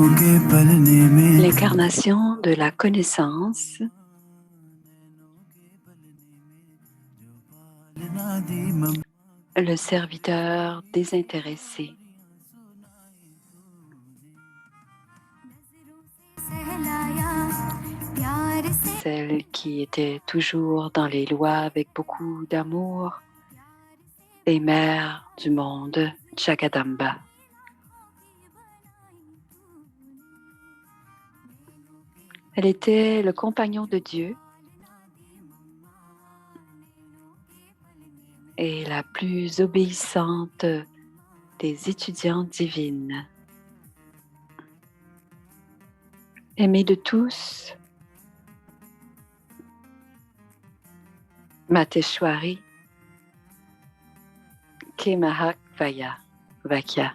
L'incarnation de la connaissance le serviteur désintéressé. Celle qui était toujours dans les lois avec beaucoup d'amour et mère du monde, Jagadamba. Elle était le compagnon de Dieu et la plus obéissante des étudiantes divines. Aimée de tous, Mateshwari Kemahak Vakya.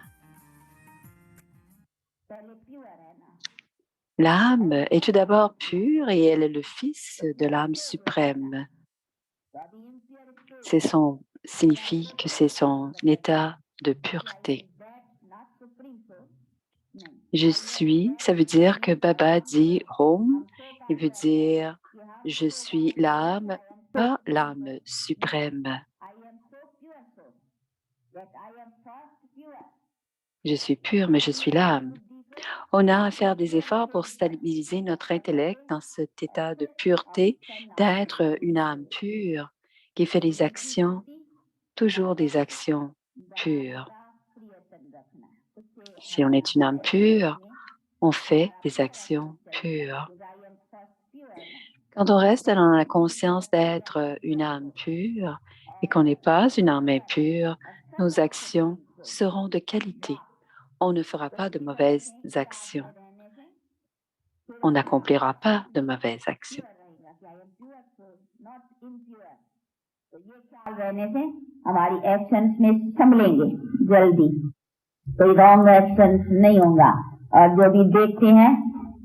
L'âme est tout d'abord pure et elle est le fils de l'âme suprême. Signifie que c'est son état de pureté. Je suis, ça veut dire que Baba dit Om, il veut dire je suis l'âme, pas l'âme suprême. Je suis pure, mais je suis l'âme. On a à faire des efforts pour stabiliser notre intellect dans cet état de pureté, d'être une âme pure qui fait des actions, toujours des actions pures. Si on est une âme pure, on fait des actions pures. Quand on reste dans la conscience d'être une âme pure et qu'on n'est pas une âme impure, nos actions seront de qualité. On ne fera pas de mauvaises actions. On n'accomplira pas de mauvaises actions. हमारी एक्शंस में संभलेंगे जल्दी कोई wrong actions नहीं होगा और जो भी देखते हैं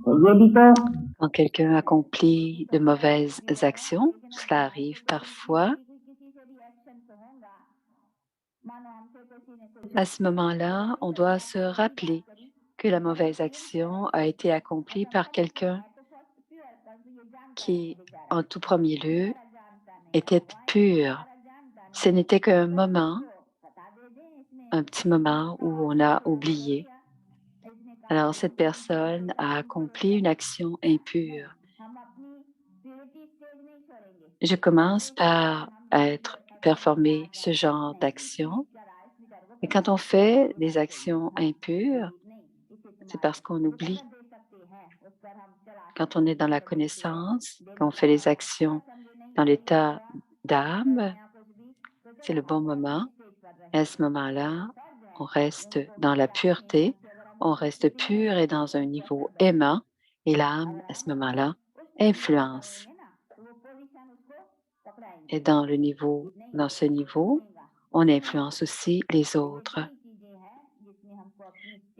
तो ये भी तो Quand quelqu'un accomplit de mauvaises actions, cela arrive parfois. À ce moment-là, on doit se rappeler que la mauvaise action a été accomplie par quelqu'un qui, en tout premier lieu, était pur. Ce n'était qu'un moment, un petit moment où on a oublié. Alors, cette personne a accompli une action impure. Je commence par performer ce genre d'action. Et quand on fait des actions impures, c'est parce qu'on oublie. Quand on est dans la connaissance, quand on fait les actions dans l'état d'âme, c'est le bon moment. Et à ce moment-là, on reste dans la pureté, on reste pur et dans un niveau aimant. Et l'âme, à ce moment-là, influence. Et dans ce niveau, on influence aussi les autres.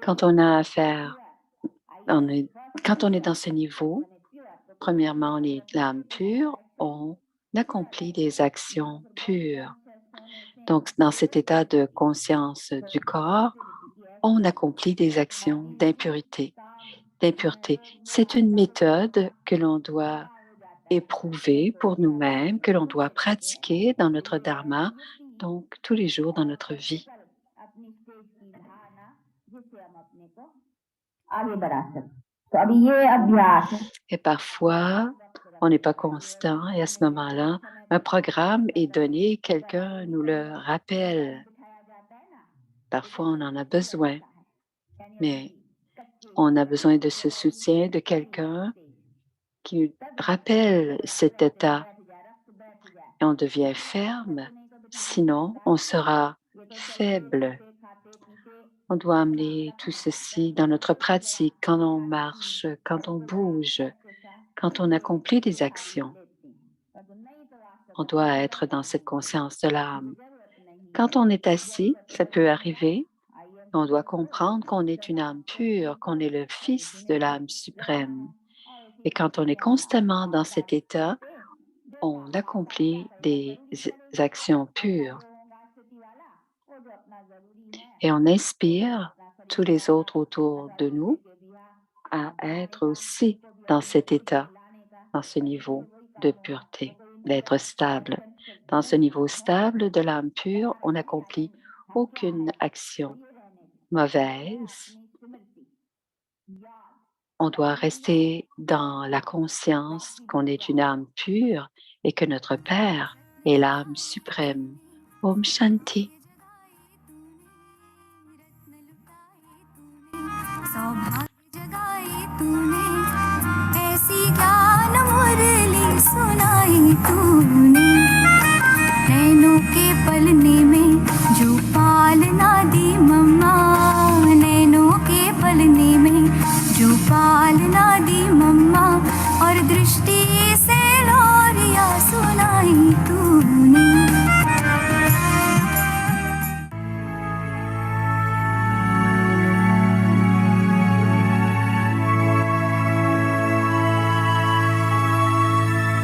Quand on a affaire, quand on est dans ce niveau, premièrement, on est l'âme pure, on accomplit des actions pures. Donc, dans cet état de conscience du corps, on accomplit des actions d'impureté. C'est une méthode que l'on doit éprouver pour nous-mêmes, que l'on doit pratiquer dans notre dharma, donc tous les jours dans notre vie. Et parfois, on n'est pas constant et à ce moment-là, un programme est donné, quelqu'un nous le rappelle. Parfois, on en a besoin, mais on a besoin de ce soutien de quelqu'un qui rappelle cet état. Et on devient ferme, sinon on sera faible. On doit amener tout ceci dans notre pratique, quand on marche, quand on bouge, quand on accomplit des actions. On doit être dans cette conscience de l'âme. Quand on est assis, ça peut arriver. On doit comprendre qu'on est une âme pure, qu'on est le fils de l'âme suprême. Et quand on est constamment dans cet état, on accomplit des actions pures. Et on inspire tous les autres autour de nous à être aussi dans cet état, dans ce niveau de pureté, d'être stable. Dans ce niveau stable de l'âme pure, on n'accomplit aucune action mauvaise. On doit rester dans la conscience qu'on est une âme pure et que notre Père est l'âme suprême. Om Shanti. सौभाग्य जगाई तूने ऐसी ज्ञान मुरली सुनाई तूने नैनों के पलने में जो पालना दी मम्मा नैनों के पलने में जो पालना दी मम्मा और दृष्टि से लोरिया सुनाई तूने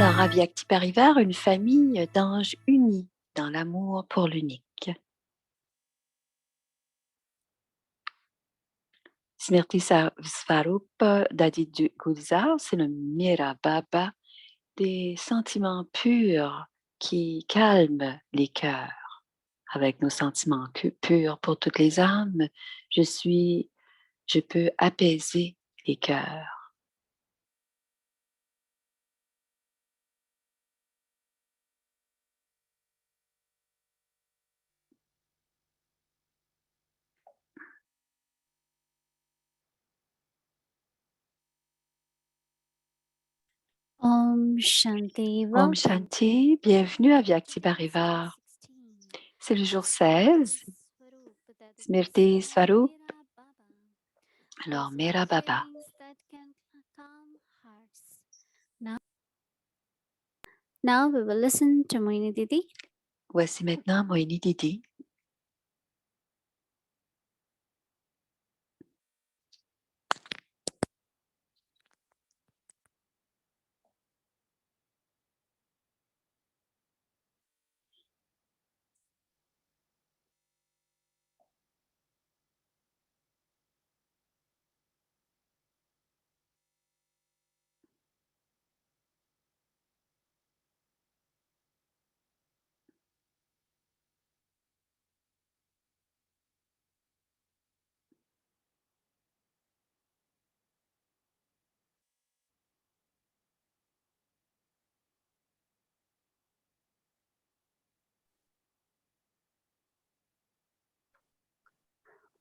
Alors, Avyakti Parivar, une famille d'anges unis dans l'amour pour l'unique. Smriti Svarup d'Adi Gulzar, c'est le Mira Baba des sentiments purs qui calment les cœurs. Avec nos sentiments purs pour toutes les âmes, je peux apaiser les cœurs. Om Shanti. Om Shanti, bienvenue à Vyakti Parivar. C'est le jour 16, Smriti Swarup. Alors, Mera Baba. Now we will listen to Moini Didi. Voici maintenant Moini Didi.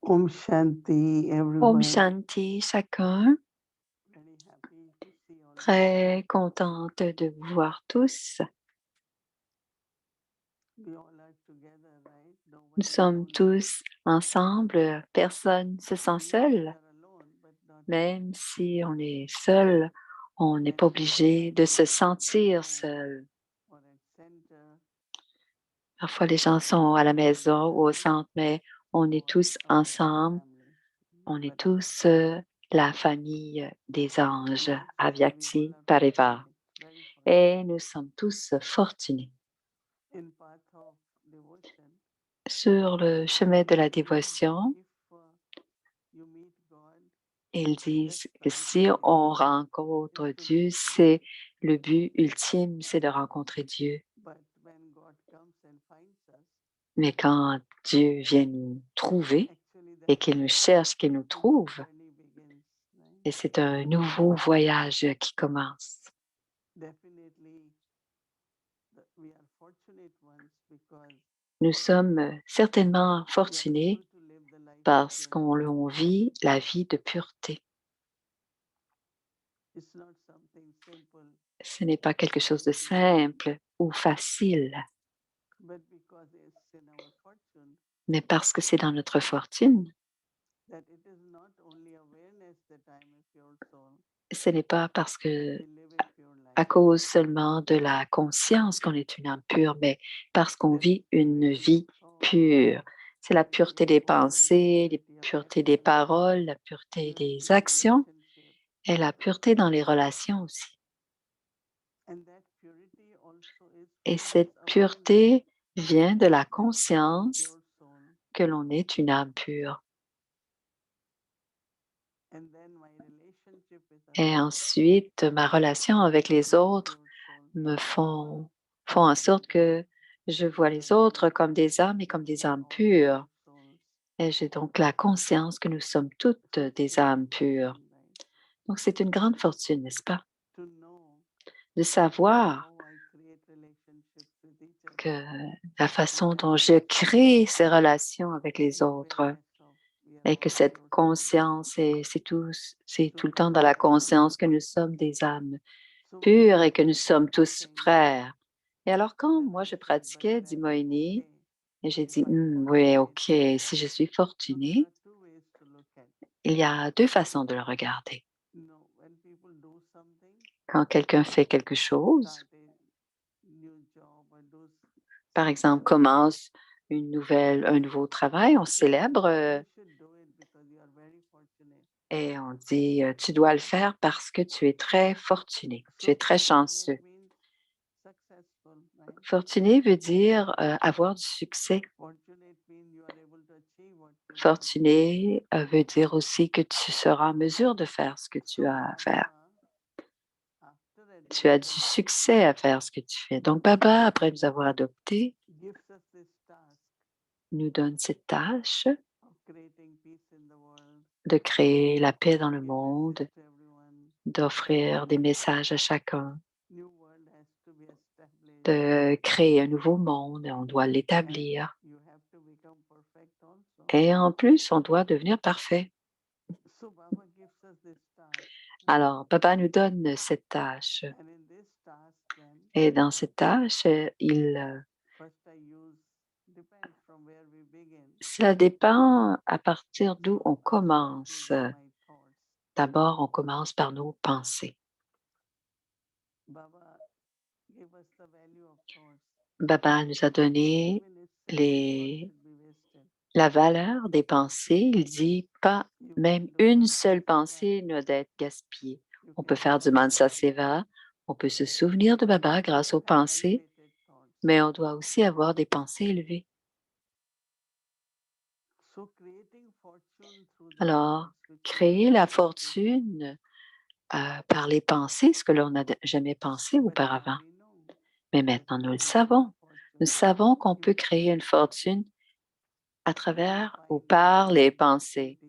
Om Shanti, everyone. Om Shanti, chacun. Très contente de vous voir tous. Nous sommes tous ensemble. Personne ne se sent seul. Même si on est seul, on n'est pas obligé de se sentir seul. Parfois, les gens sont à la maison ou au centre, mais on est tous ensemble. On est tous la famille des anges, Avyakti Parivar. Et nous sommes tous fortunés. Sur le chemin de la dévotion, ils disent que si on rencontre Dieu, c'est le but ultime, c'est de rencontrer Dieu. Mais quand Dieu vient nous trouver et qu'il nous cherche, qu'il nous trouve, et c'est un nouveau voyage qui commence. Nous sommes certainement fortunés parce qu'on vit la vie de pureté. Ce n'est pas quelque chose de simple ou facile, mais parce que c'est dans notre fortune. Ce n'est pas parce que à cause seulement de la conscience qu'on est une âme pure, mais parce qu'on vit une vie pure. C'est la pureté des pensées, la pureté des paroles, la pureté des actions et la pureté dans les relations aussi. Et cette pureté vient de la conscience que l'on est une âme pure. Et ensuite, ma relation avec les autres me font en sorte que je vois les autres comme des âmes et comme des âmes pures. Et j'ai donc la conscience que nous sommes toutes des âmes pures. Donc, c'est une grande fortune, n'est-ce pas? De savoir que la façon dont je crée ces relations avec les autres et que cette conscience, c'est tout le temps dans la conscience que nous sommes des âmes pures et que nous sommes tous frères. Et alors, quand moi je pratiquais, dit Moini, et j'ai dit, oui, OK, si je suis fortunée, il y a deux façons de le regarder. Quand quelqu'un fait quelque chose, par exemple, commence un nouveau travail, on célèbre et on dit, tu dois le faire parce que tu es très fortuné, tu es très chanceux. Fortuné veut dire avoir du succès. Fortuné veut dire aussi que tu seras en mesure de faire ce que tu as à faire. Tu as du succès à faire ce que tu fais. Donc, Baba, après nous avoir adoptés, nous donne cette tâche de créer la paix dans le monde, d'offrir des messages à chacun, de créer un nouveau monde, et on doit l'établir. Et en plus, on doit devenir parfait. Alors, Baba nous donne cette tâche. Et dans cette tâche, cela dépend à partir d'où on commence. D'abord, on commence par nos pensées. Baba nous a donné la valeur des pensées. Il dit pas même une seule pensée ne doit être gaspillée. On peut faire du Mansa Seva, on peut se souvenir de Baba grâce aux pensées, mais on doit aussi avoir des pensées élevées. Alors, créer la fortune par les pensées, ce que l'on n'a jamais pensé auparavant. Mais maintenant, nous le savons. Nous savons qu'on peut créer une fortune à travers ou par les pensées.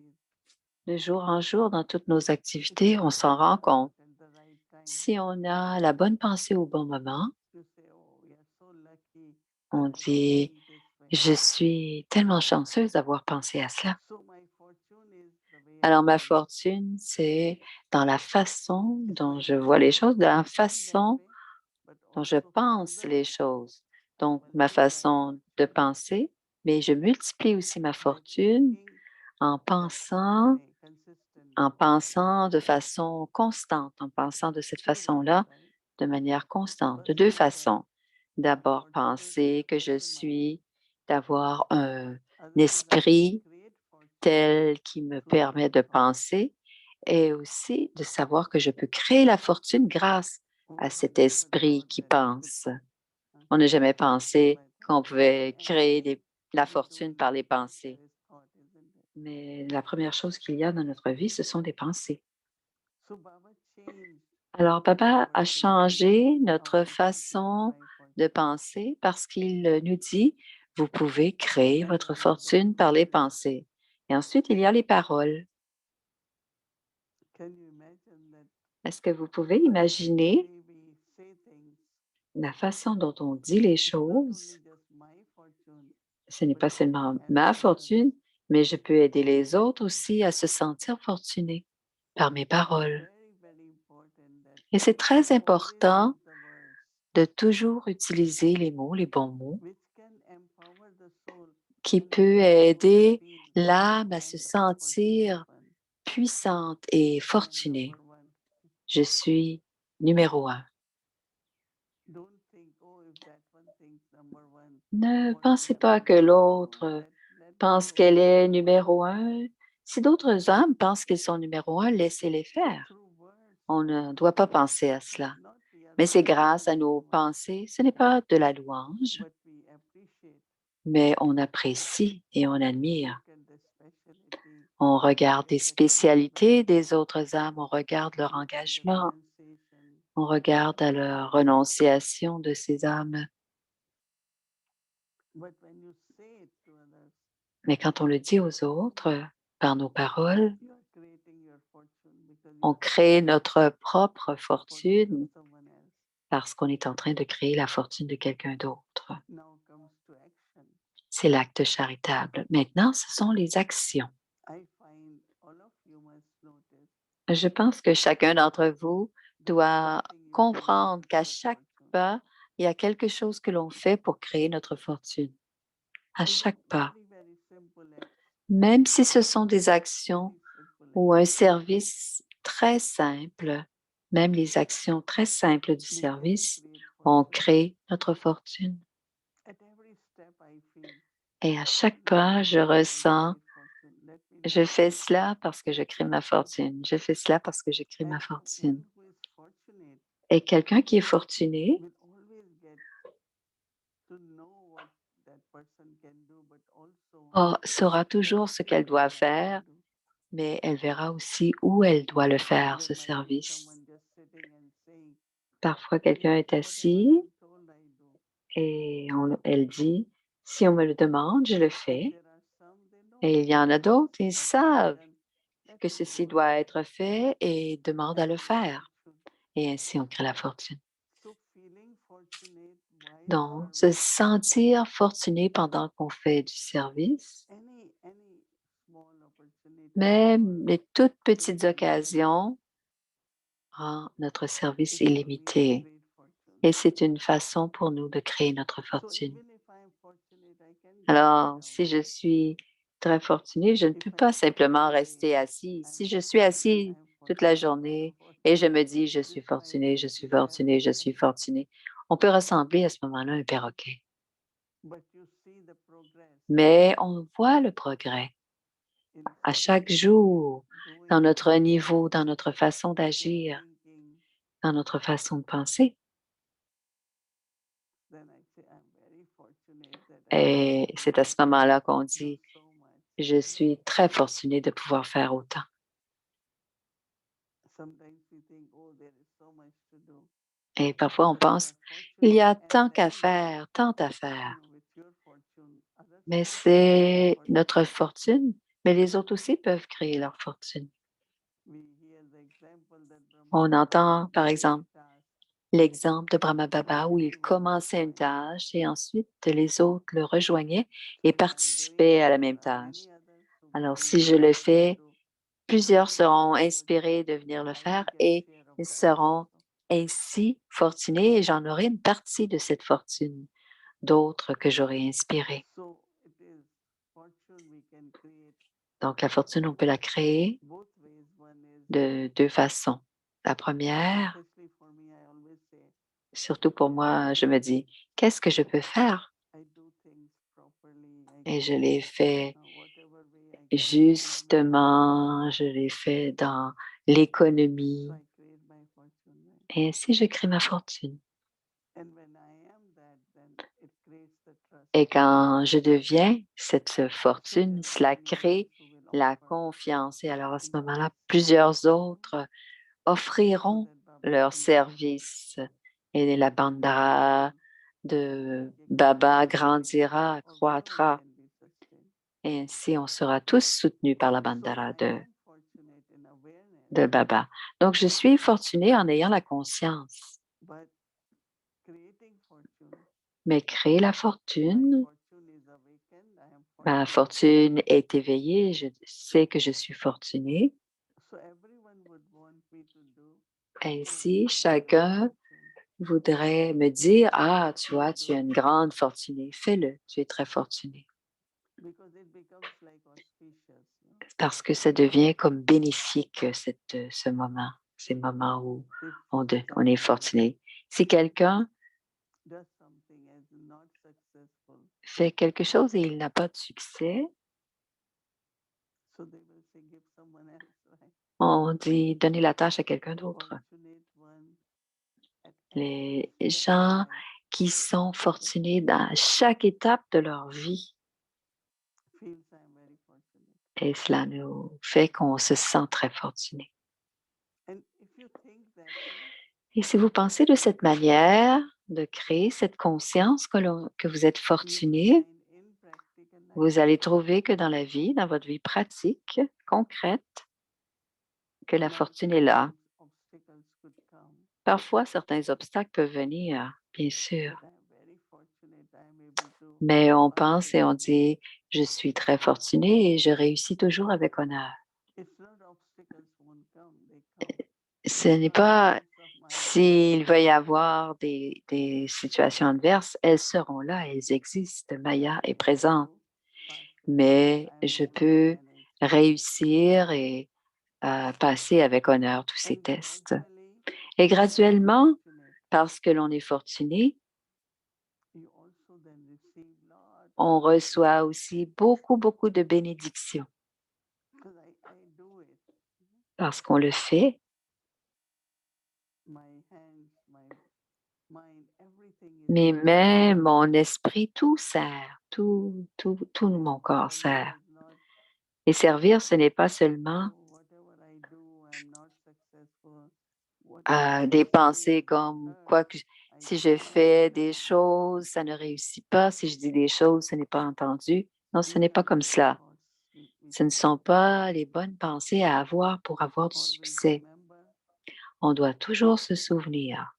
De jour en jour, dans toutes nos activités, on s'en rend compte. Si on a la bonne pensée au bon moment, on dit, je suis tellement chanceuse d'avoir pensé à cela. Alors, ma fortune, c'est dans la façon dont je vois les choses, dans la façon dont je pense les choses. Donc, ma façon de penser, mais je multiplie aussi ma fortune en pensant de façon constante, en pensant de cette façon-là, de manière constante, de deux façons. D'abord, penser que je suis, d'avoir un esprit tel qui me permet de penser et aussi de savoir que je peux créer la fortune grâce à cet esprit qui pense. On n'a jamais pensé qu'on pouvait créer la fortune par les pensées. Mais la première chose qu'il y a dans notre vie, ce sont des pensées. Alors, Baba a changé notre façon de penser parce qu'il nous dit, vous pouvez créer votre fortune par les pensées. Et ensuite, il y a les paroles. Est-ce que vous pouvez imaginer la façon dont on dit les choses? Ce n'est pas seulement ma fortune, mais je peux aider les autres aussi à se sentir fortunés par mes paroles. Et c'est très important de toujours utiliser les mots, les bons mots, qui peut aider l'âme à se sentir puissante et fortunée. Je suis numéro un. Ne pensez pas que l'autre pense qu'elle est numéro un. Si d'autres âmes pensent qu'ils sont numéro un, laissez-les faire. On ne doit pas penser à cela. Mais c'est grâce à nos pensées, ce n'est pas de la louange, mais on apprécie et on admire. On regarde les spécialités des autres âmes, on regarde leur engagement, on regarde à leur renonciation de ces âmes. Mais quand on le dit aux autres, par nos paroles, on crée notre propre fortune parce qu'on est en train de créer la fortune de quelqu'un d'autre. C'est l'acte charitable. Maintenant, ce sont les actions. Je pense que chacun d'entre vous doit comprendre qu'à chaque pas, il y a quelque chose que l'on fait pour créer notre fortune. À chaque pas. Même si ce sont des actions ou un service très simple, même les actions très simples du service, on crée notre fortune. Et à chaque pas, je ressens, je fais cela parce que je crée ma fortune. Je fais cela parce que je crée ma fortune. Et quelqu'un qui est fortuné saura toujours ce qu'elle doit faire, mais elle verra aussi où elle doit le faire, ce service. Parfois, quelqu'un est assis et elle dit, si on me le demande, je le fais. Et il y en a d'autres, ils savent que ceci doit être fait et demandent à le faire. Et ainsi, on crée la fortune. Donc, se sentir fortuné pendant qu'on fait du service, même les toutes petites occasions, rend notre service illimité. Et c'est une façon pour nous de créer notre fortune. Alors, si je suis très fortunée, je ne peux pas simplement rester assis. Si je suis assis toute la journée et je me dis, je suis fortunée, je suis fortunée, je suis fortunée, on peut ressembler à ce moment-là à un perroquet. Mais on voit le progrès à chaque jour dans notre niveau, dans notre façon d'agir, dans notre façon de penser. Et c'est à ce moment-là qu'on dit, je suis très fortunée de pouvoir faire autant. Et parfois, on pense, il y a tant qu'à faire, tant à faire. Mais c'est notre fortune, mais les autres aussi peuvent créer leur fortune. On entend, par exemple, l'exemple de Brahma Baba où il commençait une tâche et ensuite les autres le rejoignaient et participaient à la même tâche. Alors, si je le fais, plusieurs seront inspirés de venir le faire et ils seront ainsi fortunés et j'en aurai une partie de cette fortune, d'autres que j'aurai inspirés. Donc, la fortune, on peut la créer de deux façons. La première, surtout pour moi, je me dis, qu'est-ce que je peux faire? Et je l'ai fait justement, je l'ai fait dans l'économie. Et ainsi, je crée ma fortune. Et quand je deviens cette fortune, cela crée la confiance. Et alors, à ce moment-là, plusieurs autres offriront leurs services et la bandara de Baba grandira, croîtra. Et ainsi, on sera tous soutenus par la bandara de Baba. Donc, je suis fortunée en ayant la conscience. Mais créer la fortune, ma fortune est éveillée, je sais que je suis fortunée. Ainsi, chacun voudrait me dire, ah, tu vois, tu es une grande fortunée, fais-le, tu es très fortunée. Parce que ça devient comme bénéfique, ce moment, ces moments où on est fortuné. Si quelqu'un fait quelque chose et il n'a pas de succès, on dit donner la tâche à quelqu'un d'autre. Les gens qui sont fortunés dans chaque étape de leur vie Et cela nous fait qu'on se sent très fortuné. And if you think that way, Et si vous pensez de cette manière, de créer cette conscience que vous êtes you will fortuné, find in practical life vous allez trouver que dans la vie, dans votre vie pratique, concrète, que la fortune est là. obstacles could come. Parfois, certains obstacles peuvent venir, bien sûr, But I'm very fortunate I'm able to mais on pass pense it. et on dit, je suis très fortuné et je réussis toujours avec honneur. It's not obstacles won't come, they come. Ce n'est pas s'il va y avoir des situations adverses, elles seront là, elles existent. Maya est présente, mais je peux réussir et passer avec honneur tous ces tests. Et graduellement, parce que l'on est fortuné, on reçoit aussi beaucoup, beaucoup de bénédictions parce qu'on le fait. Mes mains, mon esprit, tout sert, tout mon corps sert. Et servir, ce n'est pas seulement des pensées comme quoi que si je fais des choses, ça ne réussit pas. Si je dis des choses, ce n'est pas entendu. Non, ce n'est pas comme cela. Ce ne sont pas les bonnes pensées à avoir pour avoir du succès. On doit toujours se souvenir.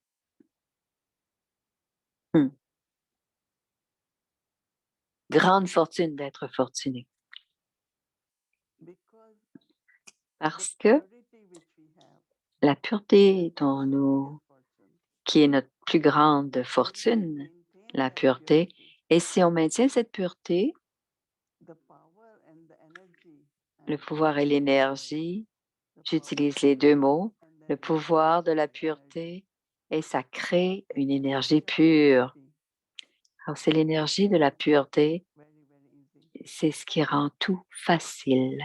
Grande fortune d'être fortuné. Parce que la pureté qui est notre plus grande fortune, la pureté, et si on maintient cette pureté, le pouvoir et l'énergie, j'utilise les deux mots, le pouvoir de la pureté, et ça crée une énergie pure. Alors, c'est l'énergie de la pureté, c'est ce qui rend tout facile.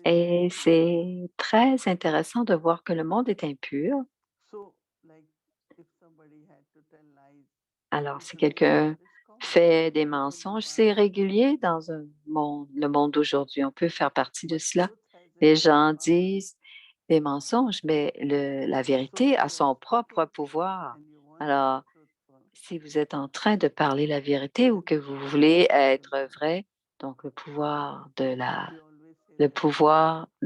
Et c'est très intéressant de voir que le monde est impur. Alors, si quelqu'un fait des mensonges, c'est régulier dans le monde d'aujourd'hui. On peut faire partie de cela. Les gens disent des mensonges, mais la vérité a son propre pouvoir. Alors, si vous êtes en train de parler la vérité ou que vous voulez être vrai, donc le pouvoir de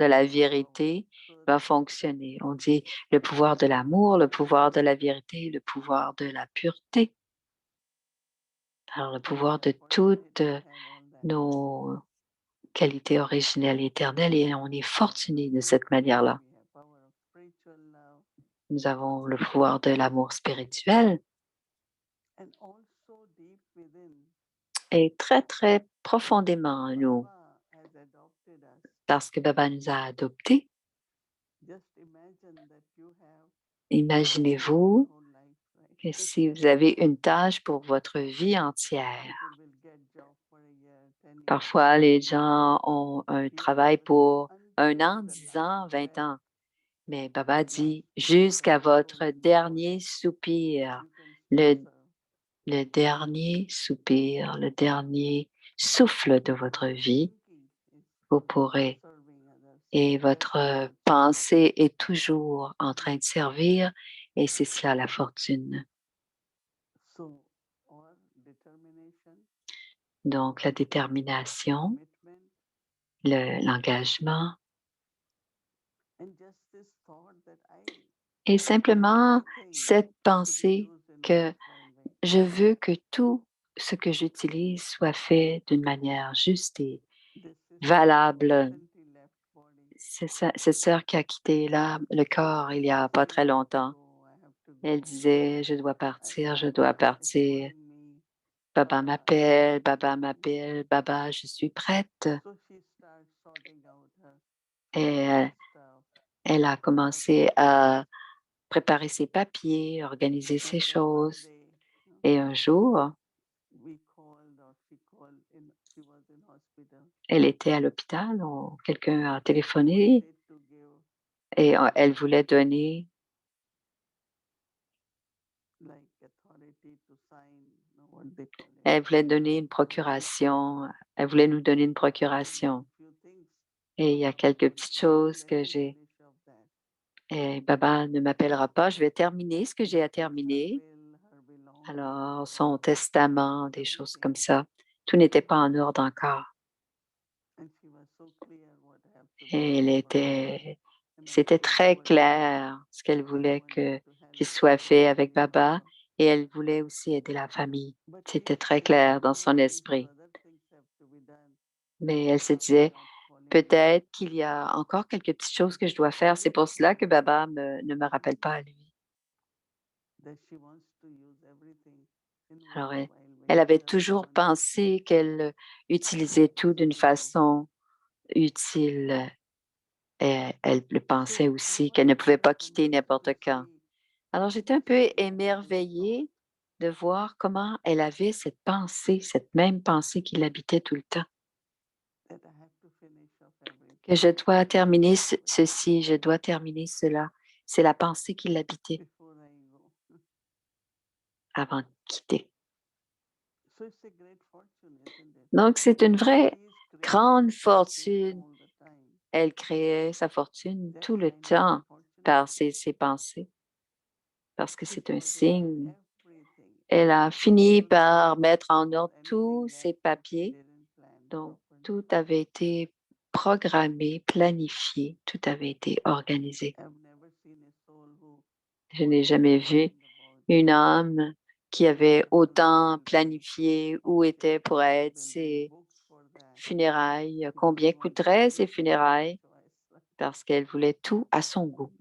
la vérité va fonctionner. On dit le pouvoir de l'amour, le pouvoir de la vérité, le pouvoir de la pureté. Alors, le pouvoir de toutes nos qualités originelles et éternelles, et on est fortuné de cette manière-là. Nous avons le pouvoir de l'amour spirituel et très, très profondément en nous, parce que Baba nous a adoptés. Imaginez-vous que si vous avez une tâche pour votre vie entière, parfois les gens ont un travail pour 1 an, 10 ans, 20 ans, mais Baba dit jusqu'à votre dernier soupir, le dernier soupir, le dernier souffle de votre vie, vous pourrez. Et votre pensée est toujours en train de servir, et c'est cela la fortune. Donc, la détermination, l'engagement, et simplement cette pensée que je veux que tout ce que j'utilise soit fait d'une manière juste et valable. C'est cette sœur qui a quitté le corps il n'y a pas très longtemps. Elle disait, je dois partir, je dois partir. Baba m'appelle, Baba, je suis prête. Et elle a commencé à préparer ses papiers, organiser ses choses. Et un jour, elle était à l'hôpital, quelqu'un a téléphoné et elle voulait donner une procuration. Elle voulait nous donner une procuration. Et il y a quelques petites choses que j'ai. Et Baba ne m'appellera pas. Je vais terminer ce que j'ai à terminer. Alors, son testament, des choses comme ça. Tout n'était pas en ordre encore. Et c'était très clair ce qu'elle voulait qu'il soit fait avec Baba. Et elle voulait aussi aider la famille. C'était très clair dans son esprit. Mais elle se disait, peut-être qu'il y a encore quelques petites choses que je dois faire. C'est pour cela que Baba ne me rappelle pas à lui. Alors, elle avait toujours pensé qu'elle utilisait tout d'une façon utile. Et elle le pensait aussi qu'elle ne pouvait pas quitter n'importe quand. Alors, j'étais un peu émerveillée de voir comment elle avait cette pensée, cette même pensée qui l'habitait tout le temps. Que je dois terminer ceci, je dois terminer cela. C'est la pensée qui l'habitait avant de quitter. Donc, c'est une vraie grande fortune. Elle créait sa fortune tout le temps par ses pensées, parce que c'est un signe. Elle a fini par mettre en ordre tous ses papiers. Donc, tout avait été programmé, planifié, tout avait été organisé. Je n'ai jamais vu une âme qui avait autant planifié où étaient pour être ses funérailles, combien coûteraient ses funérailles, parce qu'elle voulait tout à son goût.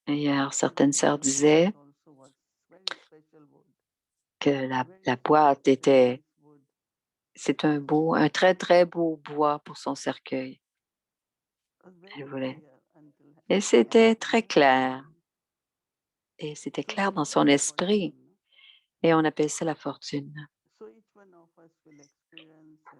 Hier, certaines sœurs disaient que la boîte c'est un très, très beau bois pour son cercueil. Elle voulait. Et c'était très clair. Et c'était clair dans son esprit. Et on appelle ça la fortune.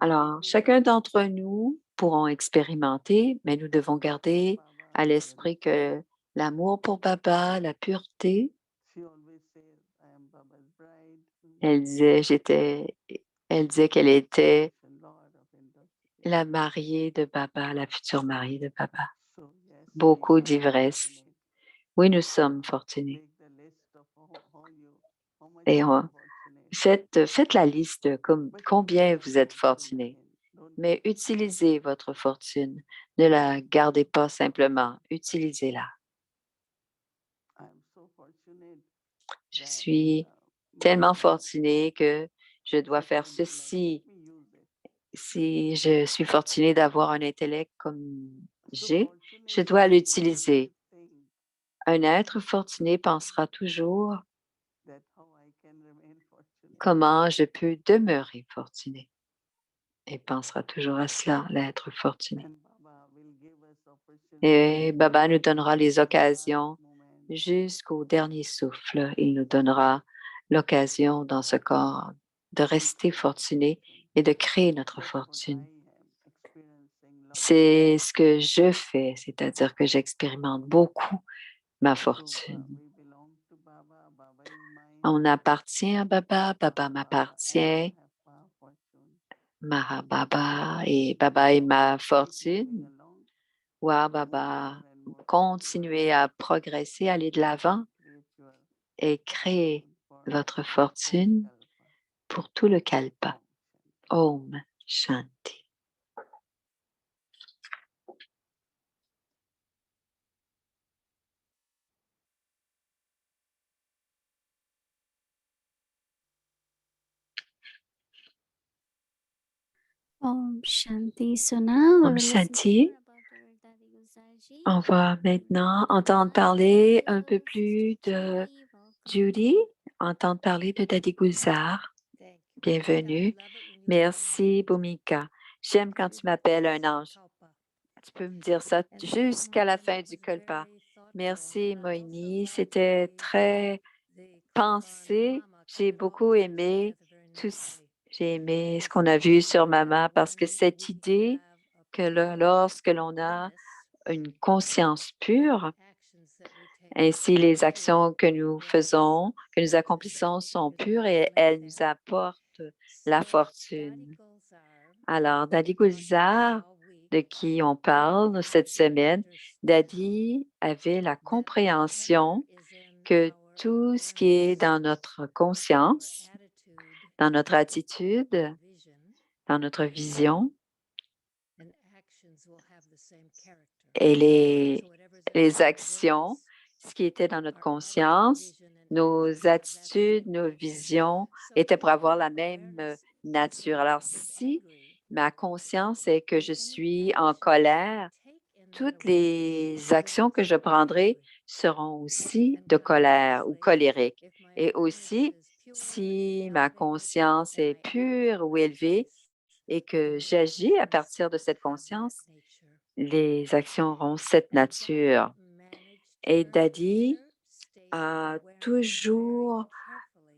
Alors, chacun d'entre nous pourront expérimenter, mais nous devons garder à l'esprit que l'amour pour Baba, la pureté, elle disait qu'elle était la mariée de Baba, la future mariée de Baba. Beaucoup d'ivresse. Oui, nous sommes fortunés. Et faites la liste comme combien vous êtes fortunés. Mais utilisez votre fortune. Ne la gardez pas simplement. Utilisez-la. Je suis tellement fortunée que je dois faire ceci. Si je suis fortunée d'avoir un intellect comme je dois l'utiliser. Un être fortuné pensera toujours comment je peux demeurer fortuné. Et pensera toujours à cela, l'être fortuné. Et Baba nous donnera les occasions jusqu'au dernier souffle. Il nous donnera l'occasion dans ce corps de rester fortuné et de créer notre fortune. C'est ce que je fais, c'est-à-dire que j'expérimente beaucoup ma fortune. On appartient à Baba, Baba m'appartient, Baba est ma fortune. Wow, Baba, continuez à progresser, aller de l'avant et créer votre fortune pour tout le Kalpa. Om Shanti. Om Shanti. So now Om Shanti. On va maintenant entendre parler un peu plus de Judy, entendre parler de Daddy Gulzar. Bienvenue. Merci, Bhumika. J'aime quand tu m'appelles un ange. Tu peux me dire ça jusqu'à la fin du Kalpa. Merci, Moini. C'était très pensé. J'ai beaucoup aimé j'ai aimé ce qu'on a vu sur Mama parce que cette idée que lorsque l'on a une conscience pure, ainsi les actions que nous faisons, que nous accomplissons sont pures et elles nous apportent importe la fortune. Alors, Dadi Gulzar, de qui on parle cette semaine, Dadi avait la compréhension que tout ce qui est dans notre conscience, dans notre attitude, dans notre vision et les actions, ce qui était dans notre conscience, nos attitudes, nos visions étaient pour avoir la même nature. Alors, si ma conscience est que je suis en colère, toutes les actions que je prendrai seront aussi de colère ou colériques. Et aussi, si ma conscience est pure ou élevée et que j'agis à partir de cette conscience, les actions auront cette nature. Et Dadi a toujours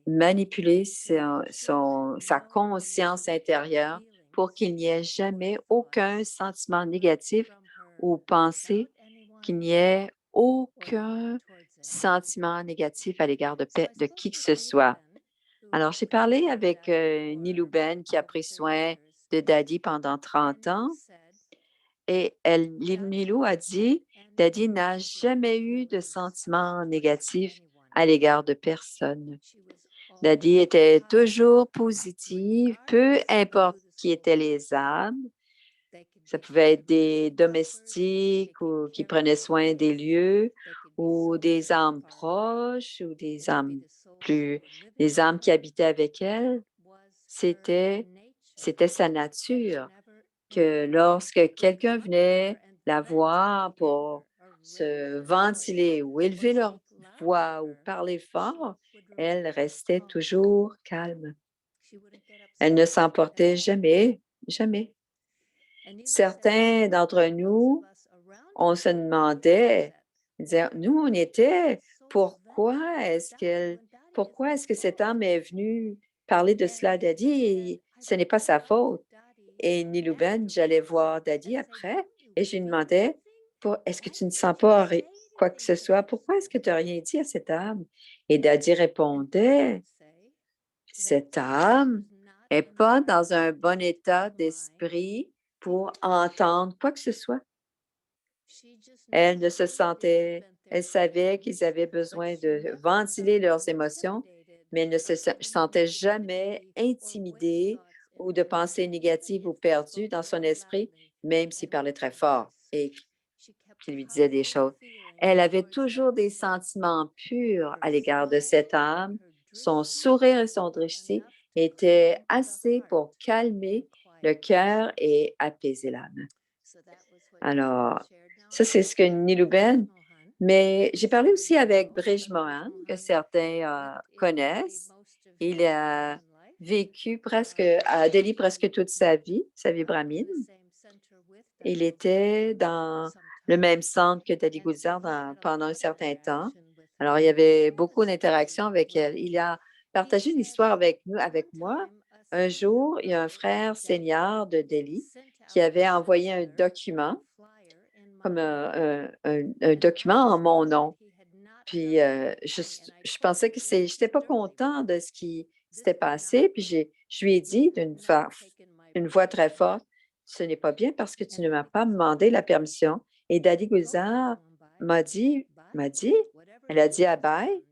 manipulé sa conscience intérieure pour qu'il n'y ait jamais aucun sentiment négatif ou pensée, qu'il n'y ait aucun sentiment négatif à l'égard de qui que ce soit. Alors, j'ai parlé avec Nilou Ben qui a pris soin de Dadi pendant 30 ans et Nilou a dit, Dadi n'a jamais eu de sentiment négatif à l'égard de personne. Dadi était toujours positive, peu importe qui étaient les âmes. Ça pouvait être des domestiques ou qui prenaient soin des lieux ou des âmes proches ou des âmes qui habitaient avec elle. C'était sa nature que lorsque quelqu'un venait la voir pour se ventiler ou élever leur voix ou parler fort, elle restait toujours calme. Elle ne s'emportait jamais, jamais. Certains d'entre nous, on se demandait, nous, on était, pourquoi est-ce que cet homme est venu parler de cela à Dadi? Ce n'est pas sa faute. Et Nilouben, j'allais voir Dadi après et je lui demandais, est-ce que tu ne sens pas quoi que ce soit? Pourquoi est-ce que tu n'as rien dit à cette âme? Et Dadi répondait, cette âme n'est pas dans un bon état d'esprit pour entendre quoi que ce soit. Elle ne se sentait, elle savait qu'ils avaient besoin de ventiler leurs émotions, mais elle ne se sentait jamais intimidée ou de pensées négatives ou perdues dans son esprit, même s'il parlait très fort et qu'il lui disait des choses. Elle avait toujours des sentiments purs à l'égard de cette âme. Son sourire et son drishti étaient assez pour calmer le cœur et apaiser l'âme. Alors, ça, c'est ce que Nilouben. Mais j'ai parlé aussi avec Brij Mohan, que certains connaissent. Il a vécu à Delhi presque toute sa vie brahmine. Il était dans le même centre que Dadi Gulzar pendant un certain temps. Alors, il y avait beaucoup d'interactions avec elle. Il a partagé une histoire avec moi. Un jour, il y a un frère senior de Delhi qui avait envoyé un document, comme un document en mon nom. Puis, je pensais que je n'étais pas content de ce qui s'était passé. Puis, je lui ai dit d'une voix très forte, ce n'est pas bien parce que tu ne m'as pas demandé la permission. Et Dadi Gulzar elle a dit à Baye,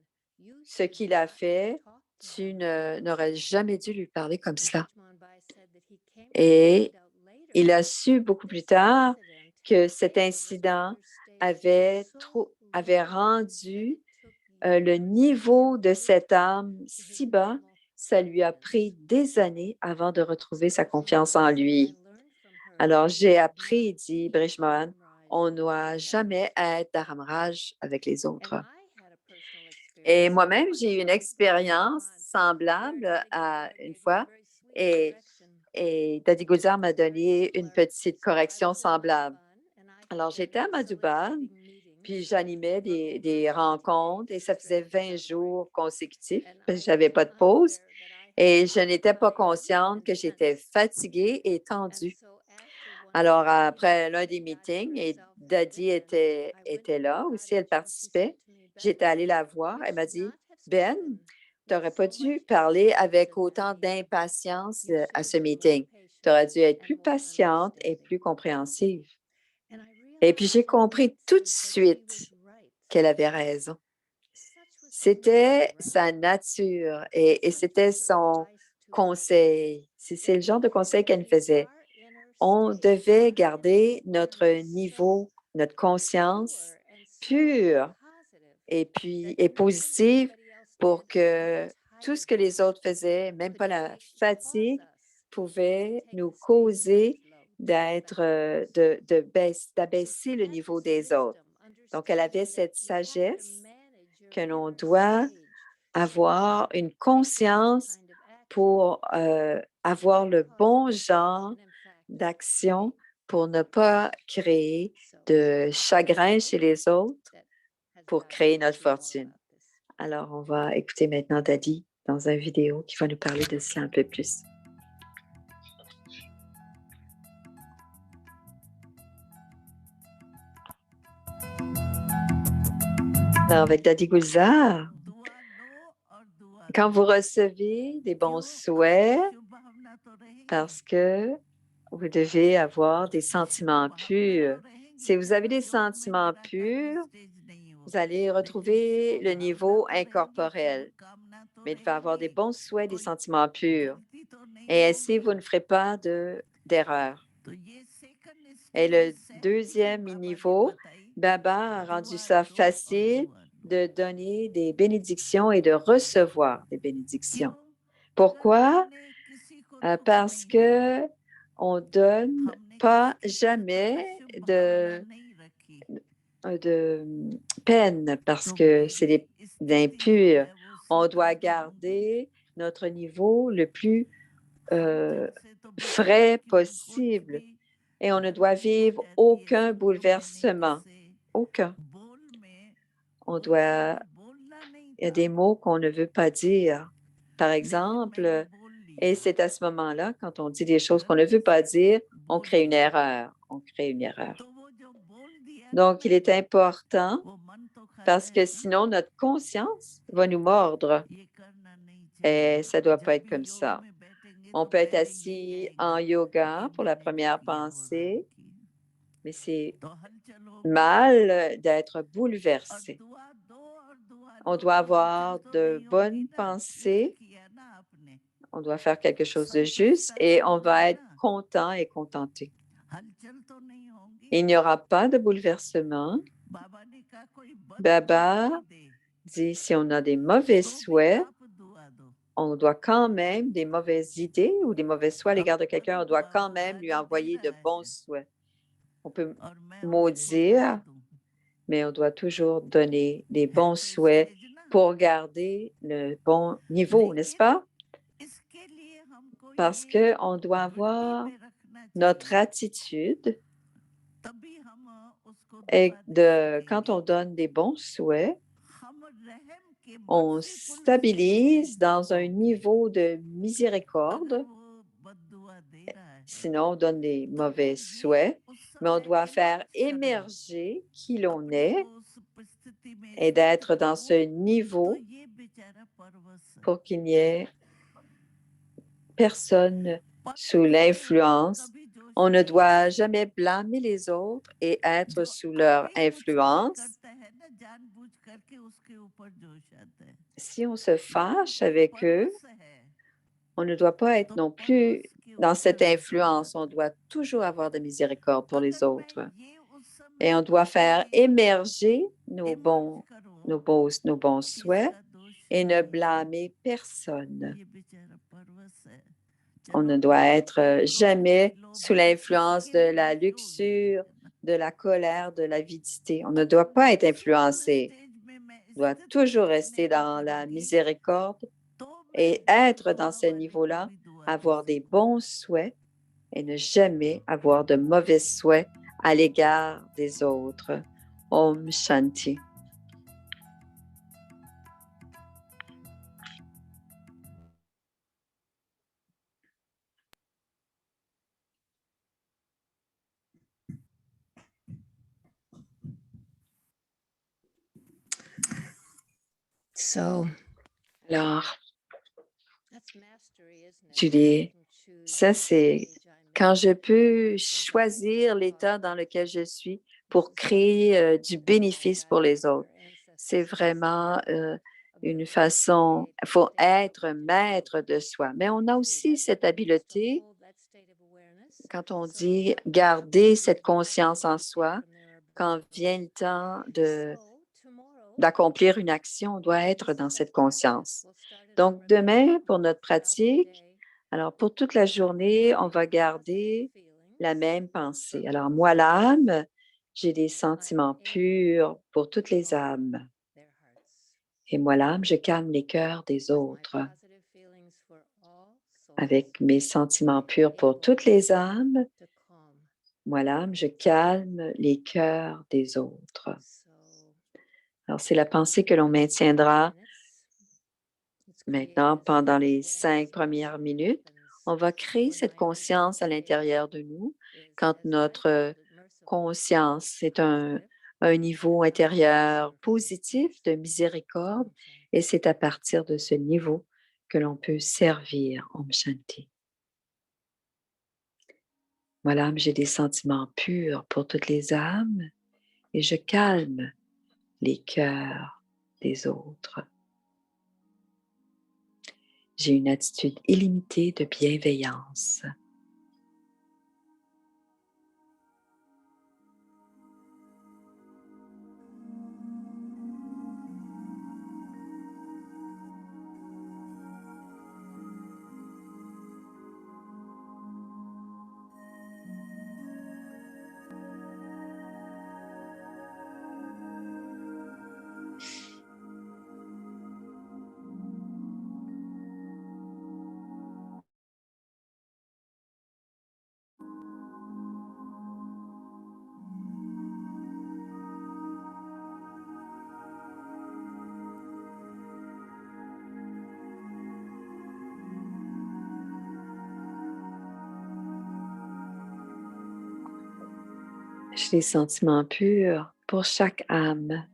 ce qu'il a fait, tu n'aurais jamais dû lui parler comme cela. Et il a su beaucoup plus tard que cet incident avait rendu le niveau de cette âme si bas, ça lui a pris des années avant de retrouver sa confiance en lui. Alors, j'ai appris, dit Brij Mohan, on ne doit jamais être d'aramrage avec les autres. Et moi-même, j'ai eu une expérience semblable à une fois et Dadi Gulzar m'a donné une petite correction semblable. Alors, j'étais à Madhuban, puis j'animais des rencontres et ça faisait 20 jours consécutifs parce que je n'avais pas de pause et je n'étais pas consciente que j'étais fatiguée et tendue. Alors, après l'un des meetings, et Dadi était là aussi, elle participait. J'étais allée la voir. Elle m'a dit, Ben, Tu n'aurais pas dû parler avec autant d'impatience à ce meeting. Tu aurais dû être plus patiente et plus compréhensive. Et puis, j'ai compris tout de suite qu'elle avait raison. C'était sa nature et c'était son conseil. C'est le genre de conseil qu'elle nous faisait. On devait garder notre niveau, notre conscience pure et positive pour que tout ce que les autres faisaient, même pas la fatigue, pouvait nous causer d'abaisser le niveau des autres. Donc, elle avait cette sagesse que l'on doit avoir une conscience pour avoir le bon genre d'action pour ne pas créer de chagrin chez les autres pour créer notre fortune. Alors, on va écouter maintenant Dadi dans une vidéo qui va nous parler de cela un peu plus. Alors, avec Dadi Gulzar, quand vous recevez des bons souhaits, parce que vous devez avoir des sentiments purs. Si vous avez des sentiments purs, vous allez retrouver le niveau incorporel. Mais il faut avoir des bons souhaits, des sentiments purs. Et ainsi, vous ne ferez pas d'erreur. Et le deuxième niveau, Baba a rendu ça facile de donner des bénédictions et de recevoir des bénédictions. Pourquoi? Parce que on ne donne pas jamais de peine parce que c'est d'impur. On doit garder notre niveau le plus frais possible et on ne doit vivre aucun bouleversement. Aucun. Il y a des mots qu'on ne veut pas dire. Par exemple, et c'est à ce moment-là, quand on dit des choses qu'on ne veut pas dire, on crée une erreur. On crée une erreur. Donc, il est important parce que sinon, notre conscience va nous mordre. Et ça ne doit pas être comme ça. On peut être assis en yoga pour la première pensée, mais c'est mal d'être bouleversé. On doit avoir de bonnes pensées. On doit faire quelque chose de juste et on va être content et contenté. Il n'y aura pas de bouleversement. Baba dit, si on a des mauvais souhaits, on doit quand même, des mauvaises idées ou des mauvais souhaits à l'égard de quelqu'un, on doit quand même lui envoyer de bons souhaits. On peut maudire, mais on doit toujours donner des bons souhaits pour garder le bon niveau, n'est-ce pas? Parce qu'on doit avoir notre attitude et quand on donne des bons souhaits, on stabilise dans un niveau de miséricorde. Sinon, on donne des mauvais souhaits, mais on doit faire émerger qui l'on est et d'être dans ce niveau pour qu'il n'y ait personne sous l'influence. On ne doit jamais blâmer les autres et être sous leur influence. Si on se fâche avec eux, on ne doit pas être non plus dans cette influence. On doit toujours avoir de miséricorde pour les autres. Et on doit faire émerger nos bons souhaits et ne blâmer personne. On ne doit être jamais sous l'influence de la luxure, de la colère, de l'avidité. On ne doit pas être influencé. On doit toujours rester dans la miséricorde et être dans ce niveau-là, avoir des bons souhaits et ne jamais avoir de mauvais souhaits à l'égard des autres. Om Shanti. Alors, Julie, ça c'est quand je peux choisir l'état dans lequel je suis pour créer du bénéfice pour les autres. C'est vraiment une façon, il faut être maître de soi. Mais on a aussi cette habileté, quand on dit garder cette conscience en soi, quand vient le temps d'accomplir une action, on doit être dans cette conscience. Donc, demain, pour notre pratique, alors pour toute la journée, on va garder la même pensée. Alors, moi, l'âme, j'ai des sentiments purs pour toutes les âmes. Et moi, l'âme, je calme les cœurs des autres. Avec mes sentiments purs pour toutes les âmes, moi, l'âme, je calme les cœurs des autres. Alors, c'est la pensée que l'on maintiendra maintenant pendant les 5 premières minutes. On va créer cette conscience à l'intérieur de nous quand notre conscience est un niveau intérieur positif de miséricorde et c'est à partir de ce niveau que l'on peut servir Om Shanti. Moi, l'âme, j'ai des sentiments purs pour toutes les âmes et je calme les cœurs des autres. J'ai une attitude illimitée de bienveillance. J'ai des sentiments purs pour chaque âme.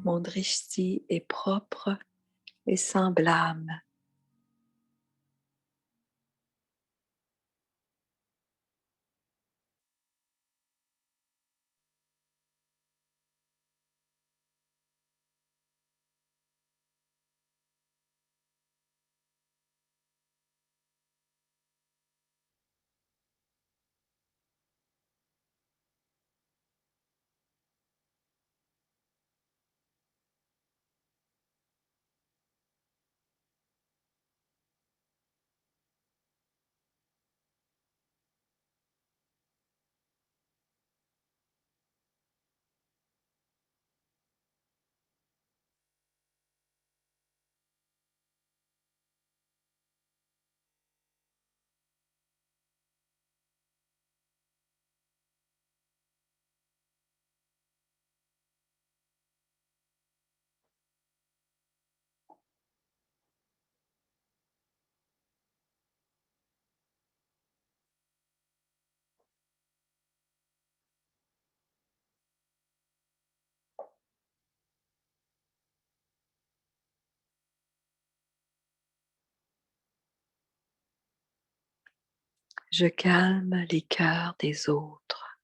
Mon drishti est propre et sans blâme. Je calme les cœurs des autres.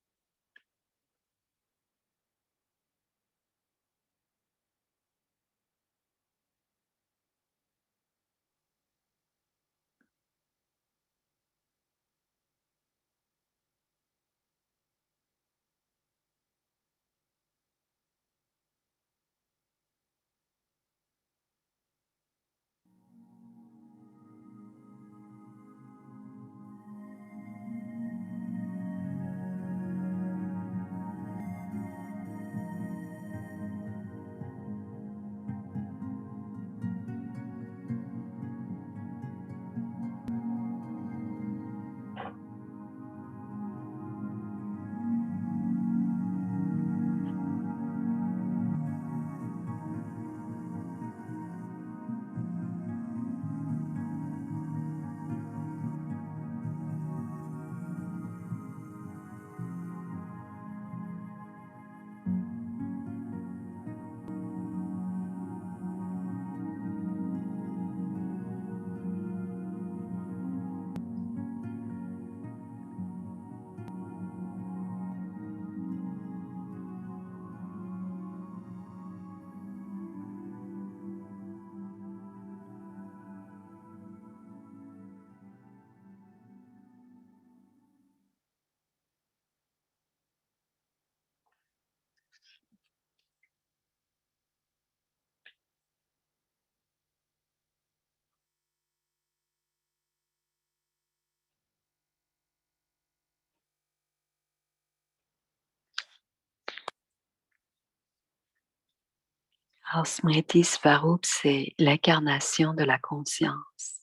Alors, Smriti Swarup, c'est l'incarnation de la conscience.